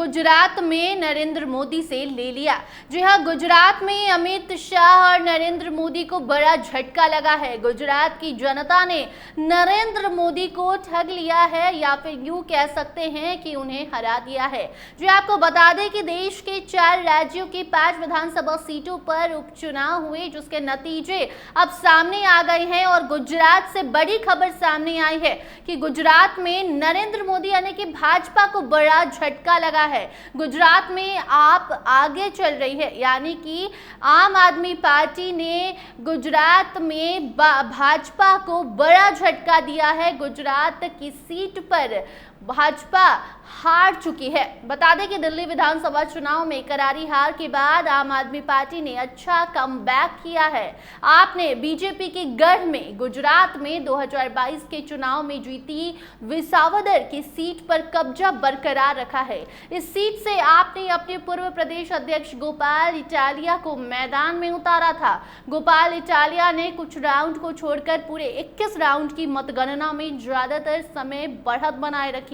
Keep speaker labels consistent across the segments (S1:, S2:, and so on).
S1: गुजरात में नरेंद्र मोदी से ले लिया। जी हां, गुजरात में अमित शाह और नरेंद्र मोदी को बड़ा झटका लगा है। गुजरात की जनता ने नरेंद्र मोदी को ठग लिया है, या फिर यूं कह सकते हैं कि उन्हें हरा दिया है। जी आपको बता दें कि देश के 4 राज्यों की 5 विधानसभा सीटों पर उपचुनाव हुए, जिसके नतीजे अब सामने आ गए हैं। और गुजरात से बड़ी खबर सामने आई है कि गुजरात में नरेंद्र मोदी यानी कि भाजपा को बड़ा झटका लगा है। गुजरात में आप आगे चल रही है, यानी कि आम आदमी पार्टी ने गुजरात में भाजपा को बड़ा झटका दिया है। गुजरात की सीट पर भाजपा हार चुकी है। बता दें कि दिल्ली विधानसभा चुनाव में करारी हार के बाद आम आदमी पार्टी ने अच्छा कमबैक किया है। आपने बीजेपी के गढ़ में गुजरात में 2022 के चुनाव में जीती विसावदर की सीट पर कब्जा बरकरार रखा है। इस सीट से आपने अपने पूर्व प्रदेश अध्यक्ष गोपाल इटालिया को मैदान में उतारा था। गोपाल इटालिया ने कुछ राउंड को छोड़कर पूरे 21 राउंड की मतगणना में ज्यादातर समय बढ़त बनाए रखी।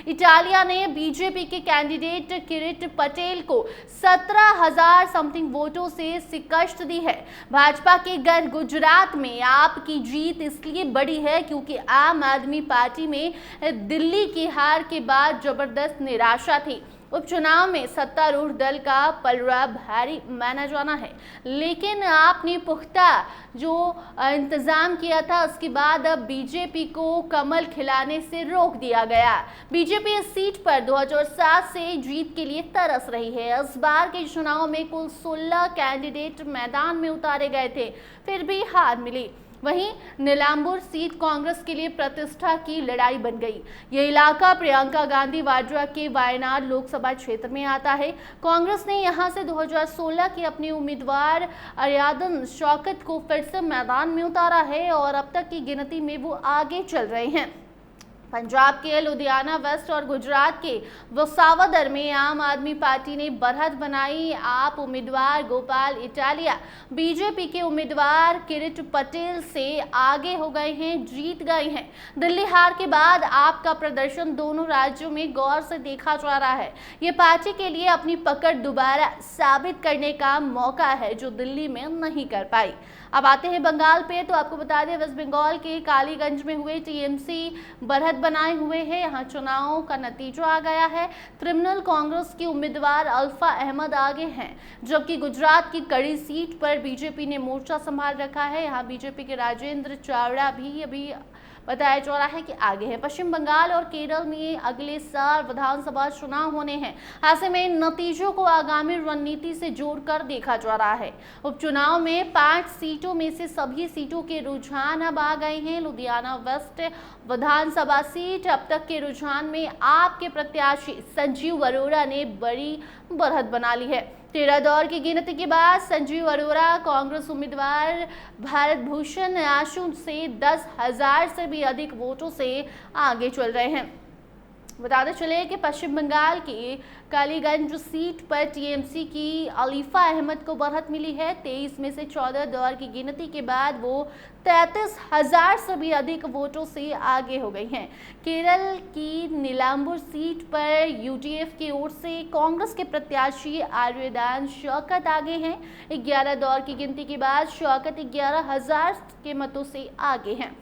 S1: इटालिया ने बीजेपी के कैंडिडेट किरीट पटेल को 17,000 समथिंग वोटों से शिकस्त दी है। भाजपा के गढ़ गुजरात में आपकी जीत इसलिए बड़ी है क्योंकि आम आदमी पार्टी में दिल्ली की हार के बाद जबरदस्त निराशा थी। उपचुनाव में सत्तारूढ़ दल का पलड़ा भारी माना जाना है, लेकिन आपने पुख्ता जो इंतजाम किया था उसके बाद अब बीजेपी को कमल खिलाने से रोक दिया गया। बीजेपी इस सीट पर 2007 से जीत के लिए तरस रही है। इस बार के चुनाव में कुल 16 कैंडिडेट मैदान में उतारे गए थे, फिर भी हार मिली। वहीं नीलांबूर सीट कांग्रेस के लिए प्रतिष्ठा की लड़ाई बन गई। यह इलाका प्रियंका गांधी वाड्रा के वायनाड लोकसभा क्षेत्र में आता है। कांग्रेस ने यहां से 2016 के अपने उम्मीदवार अरियादन शौकत को फिर से मैदान में उतारा है और अब तक की गिनती में वो आगे चल रहे हैं। पंजाब के लुधियाना वेस्ट और गुजरात के विसावदर में आम आदमी पार्टी ने बढ़त बनाई। आप उम्मीदवार गोपाल इटालिया बीजेपी के उम्मीदवार किरीट पटेल से आगे हो गए हैं, जीत गए हैं। दिल्ली हार के बाद आपका प्रदर्शन दोनों राज्यों में गौर से देखा जा रहा है। ये पार्टी के लिए अपनी पकड़ दोबारा साबित करने का मौका है, जो दिल्ली में नहीं कर पाई। अब आते हैं बंगाल पे, तो आपको बता दें वेस्ट बंगाल के कालीगंज में हुए टीएमसी बढ़त बनाए हुए हैं। यहाँ चुनाव का नतीजा आ गया है। तृणमूल कांग्रेस के उम्मीदवार अल्फा अहमद आगे हैं, जबकि गुजरात की कड़ी सीट पर बीजेपी ने मोर्चा संभाल रखा है। यहाँ बीजेपी के राजेंद्र चावड़ा भी अभी बताया जा रहा है कि आगे है। पश्चिम बंगाल और केरल में अगले साल विधानसभा चुनाव होने हैं। ऐसे में नतीजों को आगामी रणनीति से जोड़कर देखा जा रहा है। उपचुनाव में 5 सीटों में से सभी सीटों के रुझान अब आ गए हैं। लुधियाना वेस्ट विधानसभा सीट अब तक के रुझान में आपके प्रत्याशी संजीव अरोड़ा ने बड़ी बढ़त बना ली है। 13 दौर की गिनती के बाद संजीव अरोड़ा कांग्रेस उम्मीदवार भारत भूषण आशु से 10,000 से भी अधिक वोटों से आगे चल रहे हैं। बताते चले कि पश्चिम बंगाल की कालीगंज सीट पर टीएमसी की अलीफा अहमद को बढ़त मिली है। 23 में से 14 दौर की गिनती के बाद वो 33,000 से भी अधिक वोटों से आगे हो गई हैं। केरल की नीलांबूर सीट पर यूडीएफ की ओर से कांग्रेस के प्रत्याशी आर्यदान शौकत आगे हैं। 11 दौर की गिनती के बाद शौकत 11,000 के मतों से आगे हैं।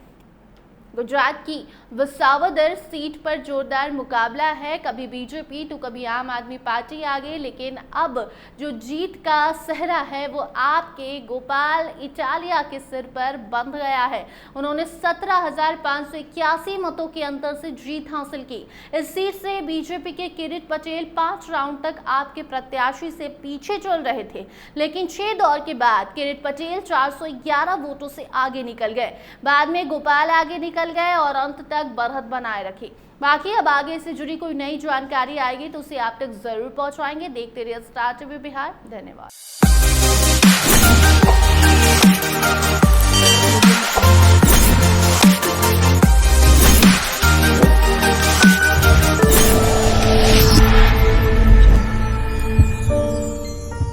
S1: गुजरात की विसावदर सीट पर जोरदार मुकाबला है, कभी बीजेपी तो कभी आम आदमी पार्टी आगे, लेकिन अब जो जीत का सहरा है वो आपके गोपाल इटालिया के सिर पर बंध गया है। उन्होंने 17,581 मतों के अंतर से जीत हासिल की। इस सीट से बीजेपी के किरीट पटेल 5 राउंड तक आपके प्रत्याशी से पीछे चल रहे थे, लेकिन 6 दौर के बाद किरीट पटेल 411 वोटों से आगे निकल गए। बाद में गोपाल आगे निकल गए और अंत तक बढ़त बनाए रखी। बाकी अब आगे से जुड़ी कोई नई जानकारी आएगी तो उसे आप तक जरूर पहुंचाएंगे। देखते रहिए स्टार टीवी बिहार। धन्यवाद।